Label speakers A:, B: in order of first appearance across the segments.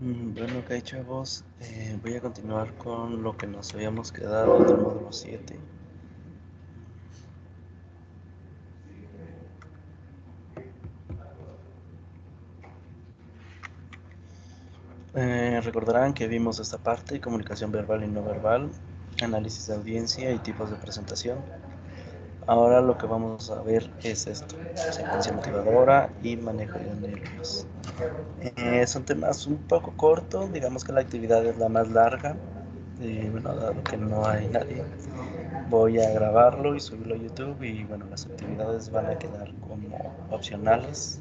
A: Bueno, ok, chavos, voy a continuar con lo que nos habíamos quedado del módulo 7. Recordarán que vimos esta parte: comunicación verbal y no verbal, análisis de audiencia y tipos de presentación. Ahora lo que vamos a ver es esto: secuencia motivadora y manejo de nervios. Son temas un poco cortos, digamos que la actividad es la más larga. Bueno, dado que no hay nadie, voy a grabarlo y subirlo a YouTube, y bueno, las actividades van a quedar como opcionales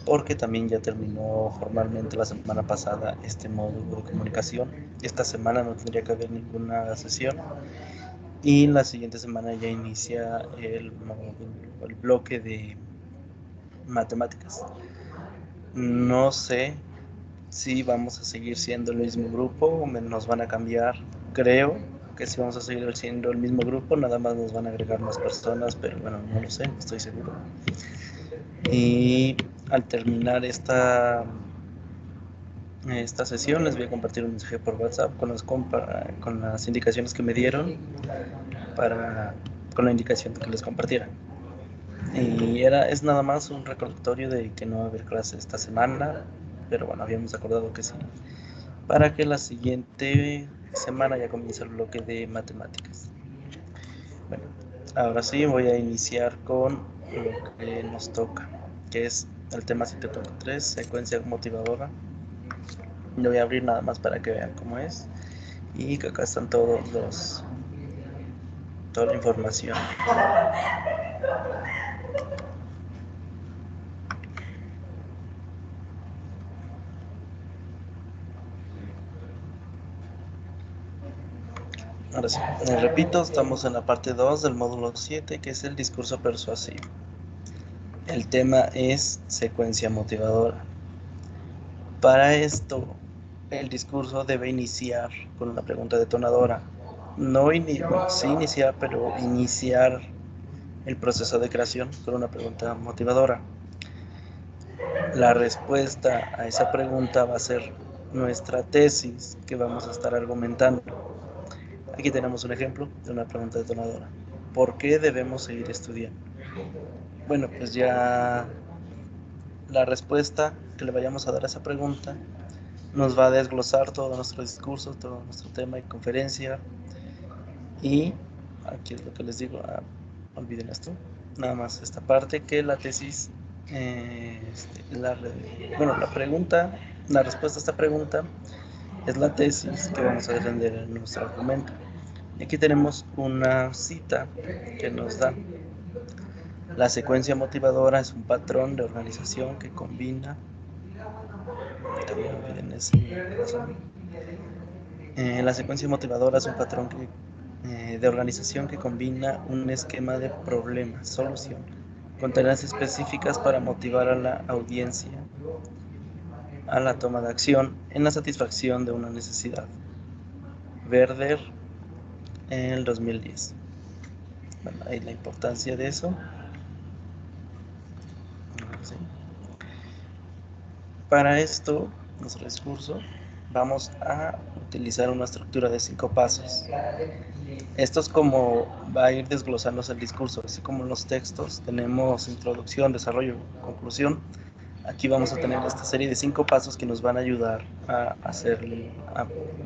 A: porque también ya terminó formalmente la semana pasada este módulo de comunicación. Esta semana no tendría que haber ninguna sesión y la siguiente semana ya inicia el módulo, el bloque de matemáticas. No sé si vamos a seguir siendo el mismo grupo o nos van a cambiar. Creo que sí vamos a seguir siendo el mismo grupo, nada más nos van a agregar más personas, pero bueno, no lo sé, no estoy seguro. Y al terminar esta sesión les voy a compartir un mensaje por WhatsApp con las indicaciones que me dieron con la indicación de que les compartiera. Y es nada más un recordatorio de que no va a haber clase esta semana, pero bueno, habíamos acordado que sí, para que la siguiente semana ya comience el bloque de matemáticas. Bueno, ahora sí voy a iniciar con lo que nos toca, que es el tema 7.3, secuencia motivadora. Lo voy a abrir nada más para que vean cómo es, y que acá están toda la información. Ahora sí, repito, estamos en la parte 2 del módulo 7, que es el discurso persuasivo. El tema es secuencia motivadora. Para esto, el discurso debe iniciar con una pregunta detonadora. Sí iniciar, pero iniciar el proceso de creación con una pregunta motivadora. La respuesta a esa pregunta va a ser nuestra tesis que vamos a estar argumentando. Aquí tenemos un ejemplo de una pregunta detonadora. ¿Por qué debemos seguir estudiando? Bueno, pues ya la respuesta que le vayamos a dar a esa pregunta nos va a desglosar todo nuestro discurso, todo nuestro tema y conferencia. Y aquí es lo que les digo, olviden esto, nada más esta parte, que la tesis, la pregunta, la respuesta a esta pregunta es la tesis que vamos a defender en nuestro argumento. Y aquí tenemos una cita que nos da: la secuencia motivadora es un patrón de organización que combina, también olviden ese, la secuencia motivadora es un patrón de organización que combina un esquema de problema, solución, con tareas específicas para motivar a la audiencia a la toma de acción en la satisfacción de una necesidad. Werder, en el 2010. Bueno, ahí la importancia de eso. Sí. Para esto, nuestro discurso, vamos a utilizar una estructura de 5 pasos. Esto es como va a ir desglosándose el discurso, así como en los textos tenemos introducción, desarrollo, conclusión. Aquí vamos a tener esta serie de 5 pasos que nos van a ayudar a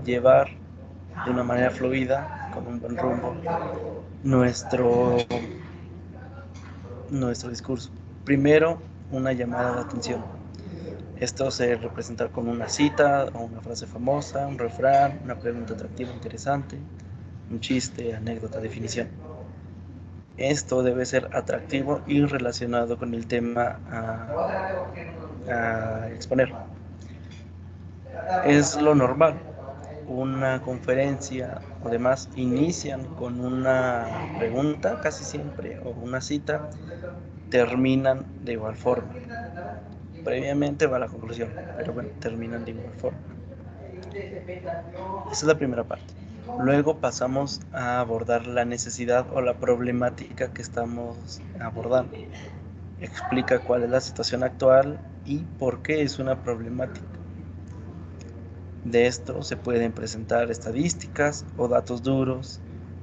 A: llevar de una manera fluida, con un buen rumbo, nuestro discurso. Primero, una llamada de atención. Esto se representa con una cita o una frase famosa, un refrán, una pregunta atractiva, interesante, un chiste, anécdota, definición. Esto debe ser atractivo y relacionado con el tema a exponer. Es lo normal. Una conferencia o demás inician con una pregunta casi siempre, o una cita, terminan de igual forma. Previamente va la conclusión, pero bueno, terminan de igual forma. Esa es la primera parte. Luego pasamos a abordar la necesidad o la problemática que estamos abordando. Explica cuál es la situación actual y por qué es una problemática. De esto se pueden presentar estadísticas o datos duros.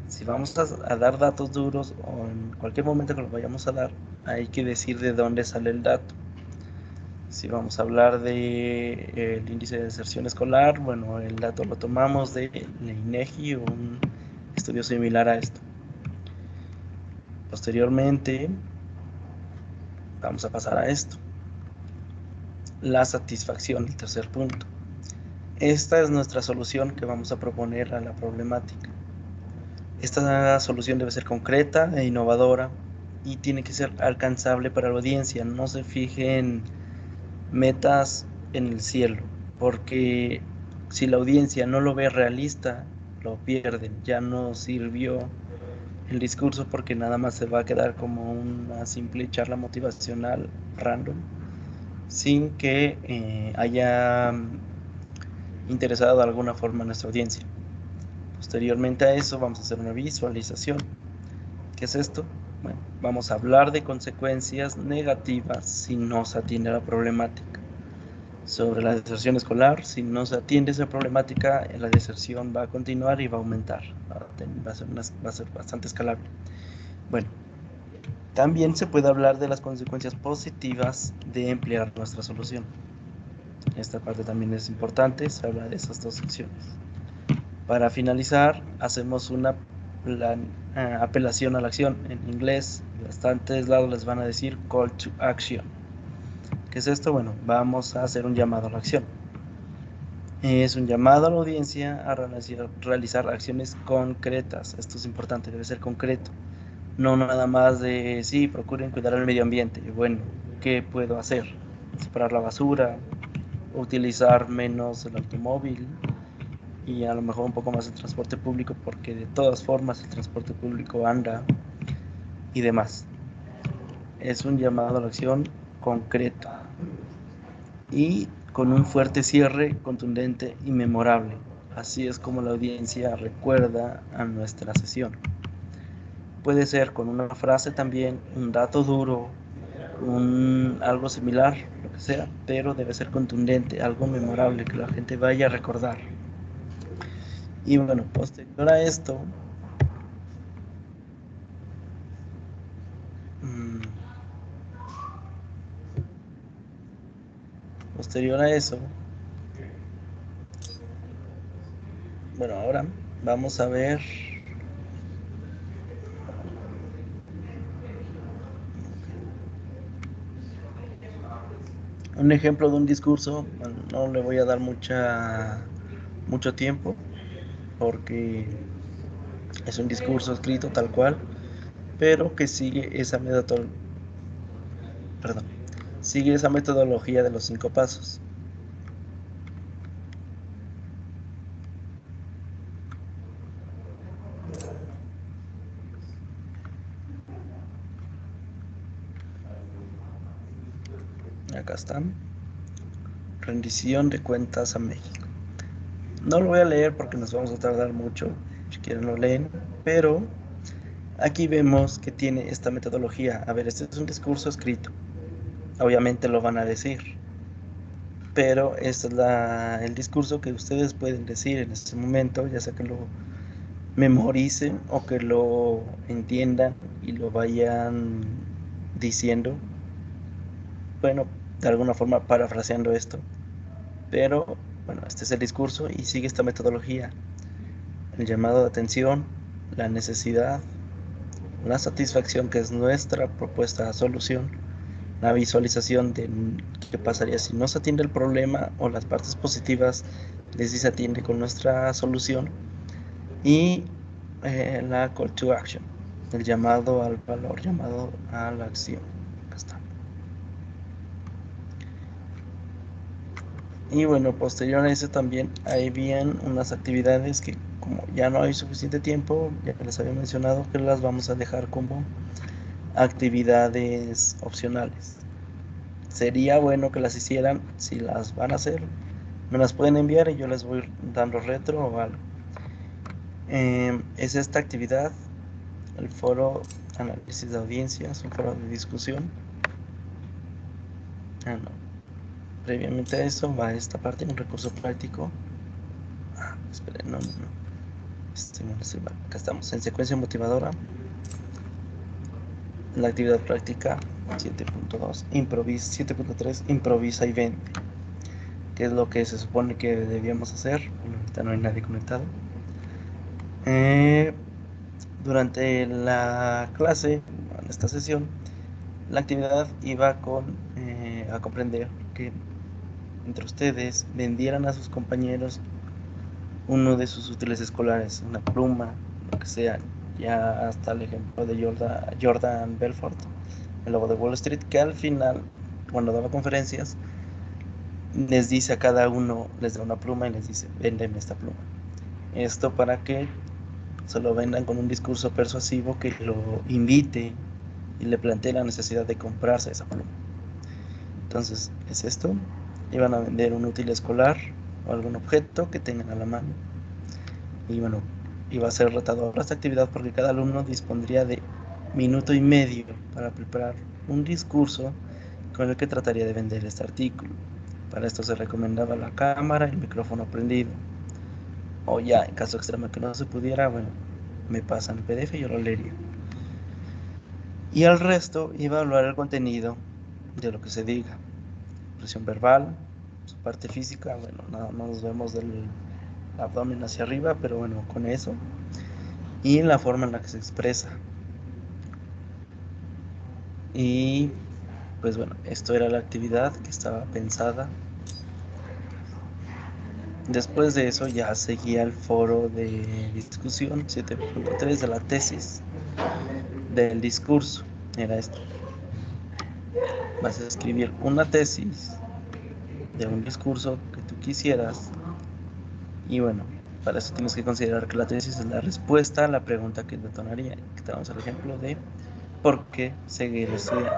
A: Si vamos a dar datos duros o en cualquier momento que los vayamos a dar, hay que decir de dónde sale el dato. Si vamos a hablar de el índice de deserción escolar, bueno, el dato lo tomamos de la INEGI o un estudio similar a esto. Posteriormente, vamos a pasar a esto. La satisfacción, el tercer punto. Esta es nuestra solución que vamos a proponer a la problemática. Esta solución debe ser concreta e innovadora y tiene que ser alcanzable para la audiencia. No se fijen metas en el cielo, porque si la audiencia no lo ve realista, lo pierden. Ya no sirvió el discurso porque nada más se va a quedar como una simple charla motivacional random, sin que haya interesado de alguna forma a nuestra audiencia. Posteriormente a eso vamos a hacer una visualización. ¿Qué es esto? Bueno, vamos a hablar de consecuencias negativas si no se atiende a la problemática. Sobre la deserción escolar, si no se atiende esa problemática, la deserción va a continuar y va a aumentar. Va a ser bastante escalable. Bueno, también se puede hablar de las consecuencias positivas de emplear nuestra solución. Esta parte también es importante, se habla de esas dos secciones. Para finalizar, hacemos una apelación a la acción. En inglés, bastantes lados les van a decir call to action. ¿Qué es esto? Bueno, vamos a hacer un llamado a la acción. Es un llamado a la audiencia a realizar acciones concretas. Esto es importante, debe ser concreto. No nada más de, sí, procuren cuidar el medio ambiente. Bueno, ¿qué puedo hacer? Separar la basura, utilizar menos el automóvil y a lo mejor un poco más el transporte público, porque de todas formas el transporte público anda y demás. Es un llamado a la acción concreto y con un fuerte cierre contundente y memorable. Así es como la audiencia recuerda a nuestra sesión. Puede ser con una frase también, un dato duro, algo similar, lo que sea, pero debe ser contundente, algo memorable que la gente vaya a recordar. Y bueno, posterior a esto, posterior a eso, bueno, ahora vamos a ver un ejemplo de un discurso. Bueno, no le voy a dar mucho tiempo porque es un discurso escrito tal cual, pero que sigue esa metodología de los 5 pasos. Acá están. Rendición de cuentas a México. No lo voy a leer porque nos vamos a tardar mucho. Si quieren lo leen, pero aquí vemos que tiene esta metodología. A ver, este es un discurso escrito. Obviamente lo van a decir, pero este es el discurso que ustedes pueden decir en este momento, ya sea que lo memoricen o que lo entiendan y lo vayan diciendo. Bueno, de alguna forma parafraseando esto. Pero bueno, este es el discurso y sigue esta metodología. El llamado de atención, la necesidad, la satisfacción, que es nuestra propuesta de solución, la visualización de qué pasaría si no se atiende el problema o las partes positivas de si se atiende con nuestra solución, y la call to action, el llamado al valor, llamado a la acción. Acá está. Y bueno, posterior a eso también hay bien unas actividades que, como ya no hay suficiente tiempo, ya que les había mencionado que las vamos a dejar como actividades opcionales. Sería bueno que las hicieran. Si las van a hacer, me las pueden enviar y yo les voy dando retro o algo. Es esta actividad, el foro análisis de audiencias, un foro de discusión. No. Previamente a eso va esta parte, un recurso práctico. Esperen, no. Estoy mal. Acá estamos, en secuencia motivadora. La actividad práctica 7.2, 7.3, improvisa y vende. ¿Qué es lo que se supone que debíamos hacer? Bueno, ahorita no hay nadie conectado. Durante la clase, en esta sesión, la actividad iba a comprender que entre ustedes vendieran a sus compañeros uno de sus útiles escolares, una pluma, lo que sea. Ya hasta el ejemplo de Jordan Belfort, el lobo de Wall Street, que al final, cuando daba conferencias, les dice a cada uno, les da una pluma y les dice, véndeme esta pluma. Esto para que se lo vendan con un discurso persuasivo que lo invite y le plantee la necesidad de comprarse esa pluma. Entonces, es esto. Iban a vender un útil escolar o algún objeto que tengan a la mano. Y bueno, iba a ser retadora esta actividad porque cada alumno dispondría de minuto y medio para preparar un discurso con el que trataría de vender este artículo. Para esto se recomendaba la cámara y el micrófono prendido. O ya, en caso extremo que no se pudiera, bueno, me pasan el PDF y yo lo leería. Y al resto iba a hablar el contenido de lo que se diga. Expresión verbal, su parte física, bueno, nada más nos vemos del abdomen hacia arriba, pero bueno, con eso. Y la forma en la que se expresa. Y pues bueno, esto era la actividad que estaba pensada. Después de eso ya seguía el foro de discusión 7.3 de la tesis del discurso. Era esto. Vas a escribir una tesis de un discurso que tú quisieras. Y bueno, para eso tienes que considerar que la tesis es la respuesta a la pregunta que detonaría. Que tenemos el ejemplo de por qué seguir estudiando.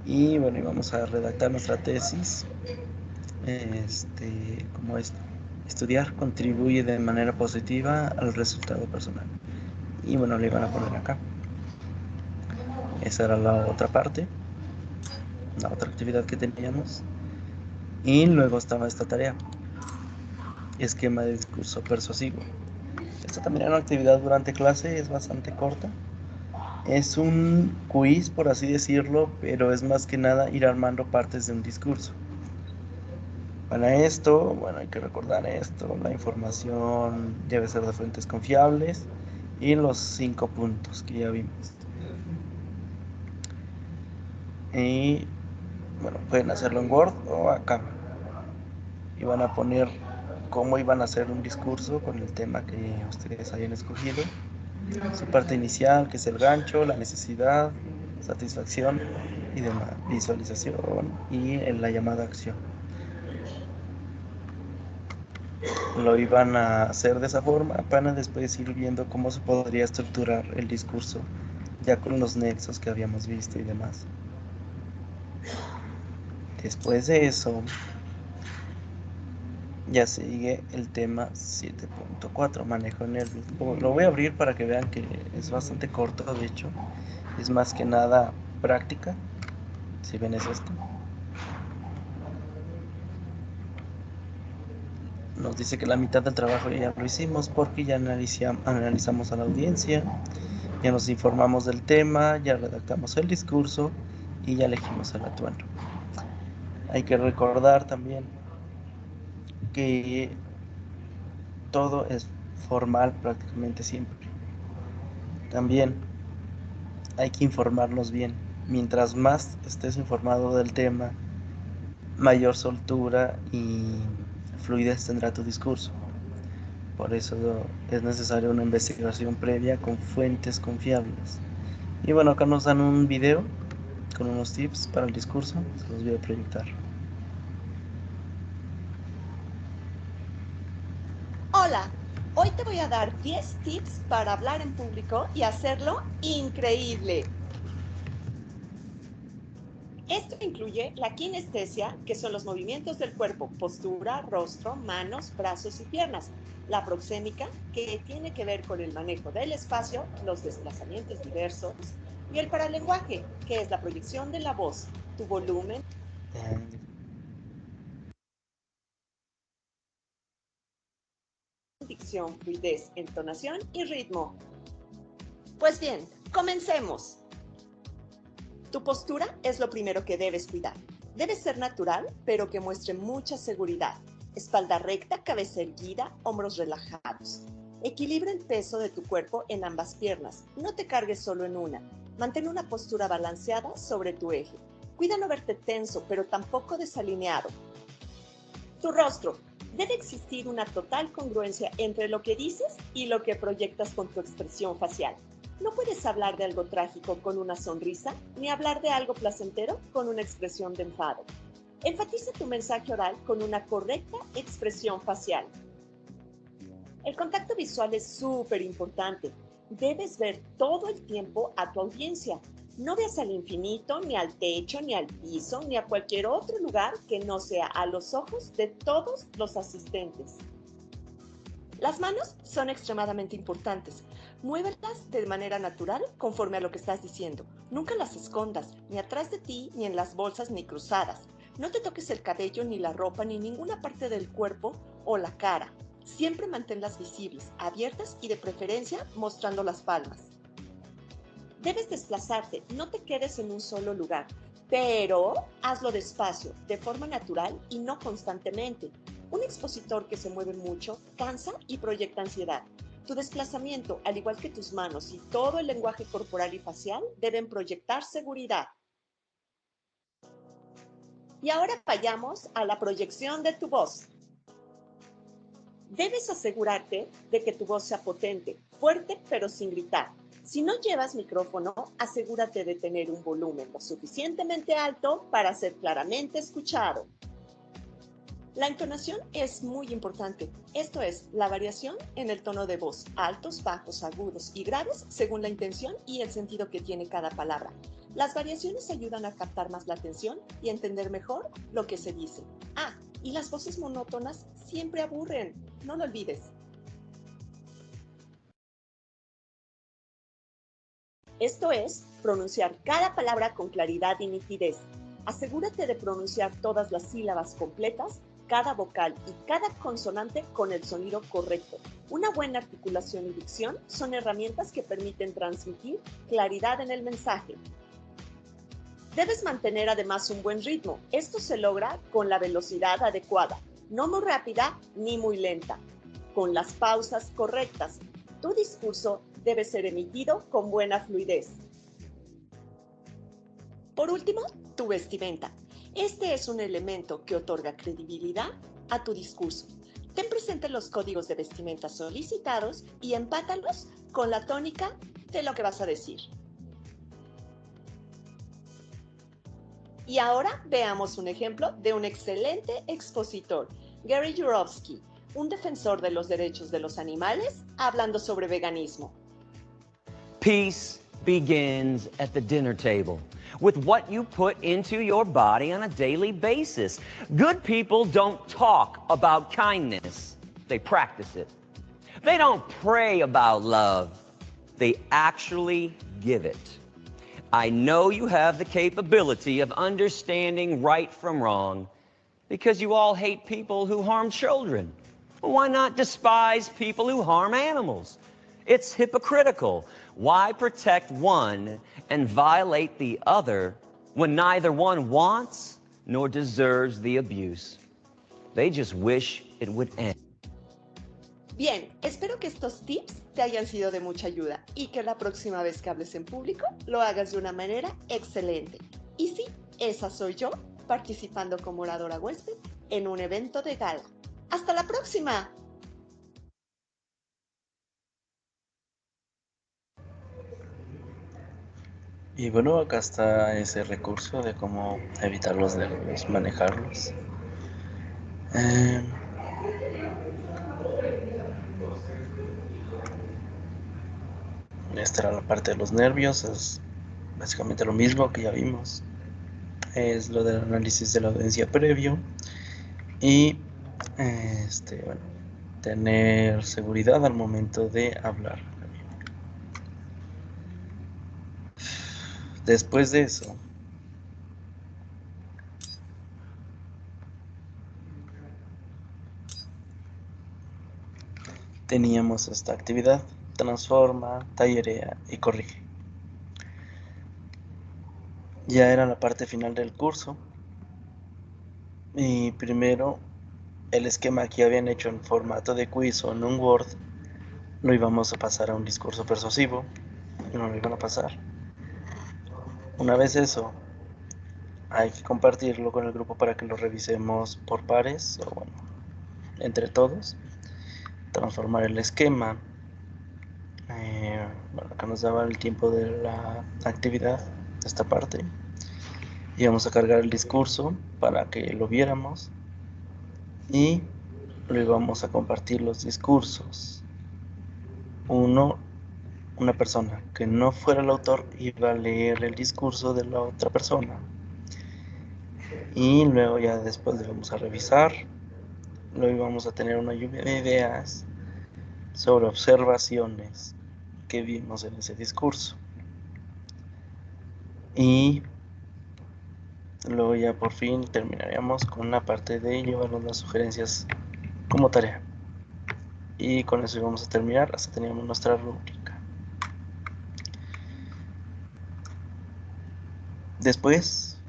A: Y bueno, y vamos a redactar nuestra tesis como esto. Estudiar contribuye de manera positiva al resultado personal. Y bueno, le iban a poner acá. Esa era la otra parte, la otra actividad que teníamos. Y luego estaba esta tarea, esquema de discurso persuasivo. Esta también era una actividad durante clase, es bastante corta. Es un quiz, por así decirlo, pero es más que nada ir armando partes de un discurso. Para esto, bueno, hay que recordar esto, la información debe ser de fuentes confiables y los 5 puntos que ya vimos. Y bueno, pueden hacerlo en Word o acá. Y van a poner cómo iban a hacer un discurso con el tema que ustedes hayan escogido. Su parte inicial, que es el gancho, la necesidad, satisfacción y demás, visualización y la llamada acción. Lo iban a hacer de esa forma para después ir viendo cómo se podría estructurar el discurso, ya con los nexos que habíamos visto y demás. Después de eso, ya sigue el tema 7.4, manejo de nervios. Lo voy a abrir para que vean que es bastante corto, de hecho. Es más que nada práctica. Si ven es esto. Nos dice que la mitad del trabajo ya lo hicimos porque ya analizamos a la audiencia, ya nos informamos del tema, ya redactamos el discurso y ya elegimos el atuendo. Hay que recordar también que todo es formal prácticamente siempre. También hay que informarnos bien. Mientras más estés informado del tema, mayor soltura y fluidez tendrá tu discurso. Por eso es necesaria una investigación previa con fuentes confiables. Y bueno, acá nos dan un video con unos tips para el discurso. Se los voy a proyectar.
B: Hola, hoy te voy a dar 10 tips para hablar en público y hacerlo increíble. Esto incluye la kinestesia, que son los movimientos del cuerpo, postura, rostro, manos, brazos y piernas. La proxémica, que tiene que ver con el manejo del espacio, los desplazamientos diversos. Y el paralenguaje, que es la proyección de la voz, tu volumen.
A: Eh,
B: dicción, fluidez, entonación y ritmo. Pues bien, comencemos. Tu postura es lo primero que debes cuidar. Debe ser natural, pero que muestre mucha seguridad. Espalda recta, cabeza erguida, hombros relajados. Equilibra el peso de tu cuerpo en ambas piernas. No te cargues solo en una. Mantén una postura balanceada sobre tu eje. Cuida no verte tenso, pero tampoco desalineado. Tu rostro. Debe existir una total congruencia entre lo que dices y lo que proyectas con tu expresión facial. No puedes hablar de algo trágico con una sonrisa, ni hablar de algo placentero con una expresión de enfado. Enfatiza tu mensaje oral con una correcta expresión facial. El contacto visual es súper importante. Debes ver todo el tiempo a tu audiencia. No veas al infinito, ni al techo, ni al piso, ni a cualquier otro lugar que no sea a los ojos de todos los asistentes. Las manos son extremadamente importantes. Muévelas de manera natural conforme a lo que estás diciendo. Nunca las escondas, ni atrás de ti, ni en las bolsas, ni cruzadas. No te toques el cabello, ni la ropa, ni ninguna parte del cuerpo o la cara. Siempre manténlas visibles, abiertas y de preferencia mostrando las palmas. Debes desplazarte, no te quedes en un solo lugar, pero hazlo despacio, de forma natural y no constantemente. Un expositor que se mueve mucho cansa y proyecta ansiedad. Tu desplazamiento, al igual que tus manos y todo el lenguaje corporal y facial, deben proyectar seguridad. Y ahora vayamos a la proyección de tu voz. Debes asegurarte de que tu voz sea potente, fuerte, pero sin gritar. Si no llevas micrófono, asegúrate de tener un volumen lo suficientemente alto para ser claramente escuchado. La entonación es muy importante, esto es, la variación en el tono de voz, altos, bajos, agudos y graves según la intención y el sentido que tiene cada palabra. Las variaciones ayudan a captar más la atención y entender mejor lo que se dice. Ah, y las voces monótonas siempre aburren, no lo olvides. Esto es, pronunciar cada palabra con claridad y nitidez. Asegúrate de pronunciar todas las sílabas completas, cada vocal y cada consonante con el sonido correcto. Una buena articulación y dicción son herramientas que permiten transmitir claridad en el mensaje. Debes mantener además un buen ritmo. Esto se logra con la velocidad adecuada, no muy rápida ni muy lenta, con las pausas correctas. Tu discurso debe ser emitido con buena fluidez. Por último, tu vestimenta. Este es un elemento que otorga credibilidad a tu discurso. Ten presente los códigos de vestimenta solicitados y empátalos con la tónica de lo que vas a decir. Y ahora veamos un ejemplo de un excelente expositor, Gary Yourofsky, un defensor de los derechos de los animales, hablando sobre veganismo.
C: Peace begins at the dinner table with what you put into your body on a daily basis. Good people don't talk about kindness, they practice it. They don't pray about love, they actually give it. I know you have the capability of understanding right from wrong because you all hate people who harm children. Why not despise people who harm animals? It's hypocritical. Why protect one and violate the other when neither one wants nor deserves the abuse? They just wish it would end.
B: Bien, espero que estos tips te hayan sido de mucha ayuda y que la próxima vez que hables en público lo hagas de una manera excelente. Y sí, esa soy yo, participando como oradora huésped en un evento de gala. ¡Hasta la próxima!
A: Y bueno, acá está ese recurso de cómo evitar los nervios, manejarlos. Esta era la parte de los nervios, es básicamente lo mismo que ya vimos. Es lo del análisis de la audiencia previo y bueno, tener seguridad al momento de hablar. Después de eso, teníamos esta actividad: transforma, tallerea y corrige. Ya era la parte final del curso y primero el esquema que habían hecho en formato de quiz o en un Word lo íbamos a pasar a un discurso persuasivo y no lo iban a pasar. Una vez eso, hay que compartirlo con el grupo para que lo revisemos por pares o bueno, entre todos. Transformar el esquema, bueno, que nos daba el tiempo de la actividad, esta parte. Íbamos a cargar el discurso para que lo viéramos y lo íbamos a compartir los discursos. Una persona que no fuera el autor iba a leer el discurso de la otra persona y luego ya después lo íbamos a revisar, luego íbamos a tener una lluvia de ideas sobre observaciones que vimos en ese discurso y luego ya por fin terminaríamos con la parte de llevarnos las sugerencias como tarea y con eso íbamos a terminar. Hasta teníamos nuestra rúbrica. Después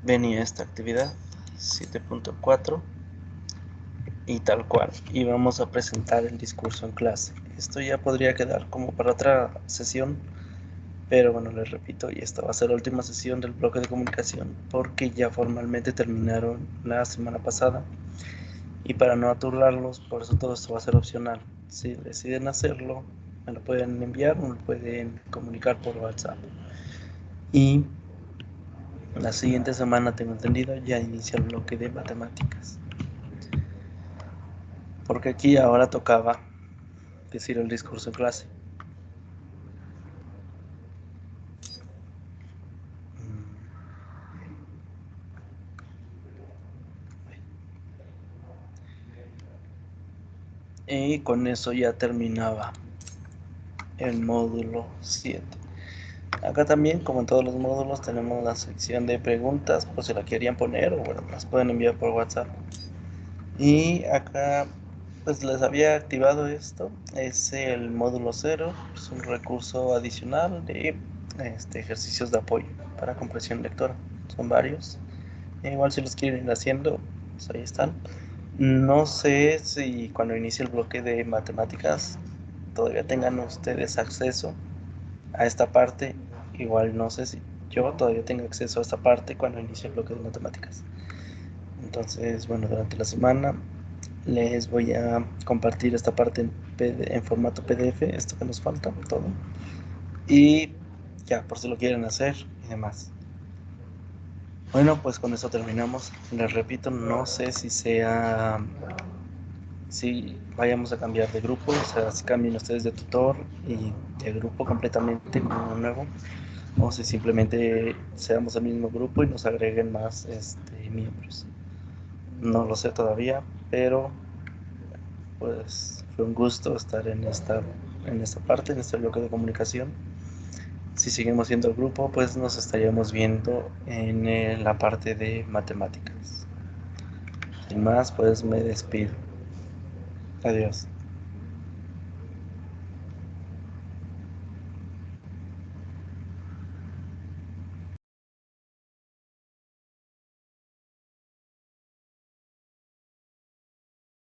A: venía esta actividad 7.4 y tal cual íbamos a presentar el discurso en clase. Esto ya podría quedar como para otra sesión, pero bueno, les repito, y esta va a ser la última sesión del bloque de comunicación porque ya formalmente terminaron la semana pasada y para no aturdarlos, por eso todo esto va a ser opcional. Si deciden hacerlo, me lo pueden enviar o me lo pueden comunicar por WhatsApp. Y la siguiente semana, tengo entendido, ya inicia el bloque de matemáticas. Porque aquí ahora tocaba decir el discurso en clase. Y con eso ya terminaba el módulo 7. Acá también, como en todos los módulos, tenemos la sección de preguntas, por si la querían poner, o bueno, las pueden enviar por WhatsApp. Y acá, pues les había activado esto, es el módulo 0, es un recurso adicional de ejercicios de apoyo para comprensión lectora. Son varios. Igual si los quieren ir haciendo, pues ahí están. No sé si cuando inicie el bloque de matemáticas todavía tengan ustedes acceso a esta parte. Igual no sé si yo todavía tengo acceso a esta parte cuando inicie el bloque de matemáticas. Entonces, bueno, durante la semana les voy a compartir esta parte en formato PDF, esto que nos falta, todo. Y ya, por si lo quieren hacer y demás. Bueno, pues con eso terminamos. Les repito, no sé si vayamos a cambiar de grupo, o sea, si cambien ustedes de tutor y de grupo completamente con uno nuevo, o si simplemente seamos el mismo grupo y nos agreguen más miembros. No lo sé todavía, pero pues fue un gusto estar en esta parte, en este bloque de comunicación. Si seguimos siendo el grupo, pues nos estaríamos viendo en la parte de matemáticas. Sin más, pues me despido. Adiós.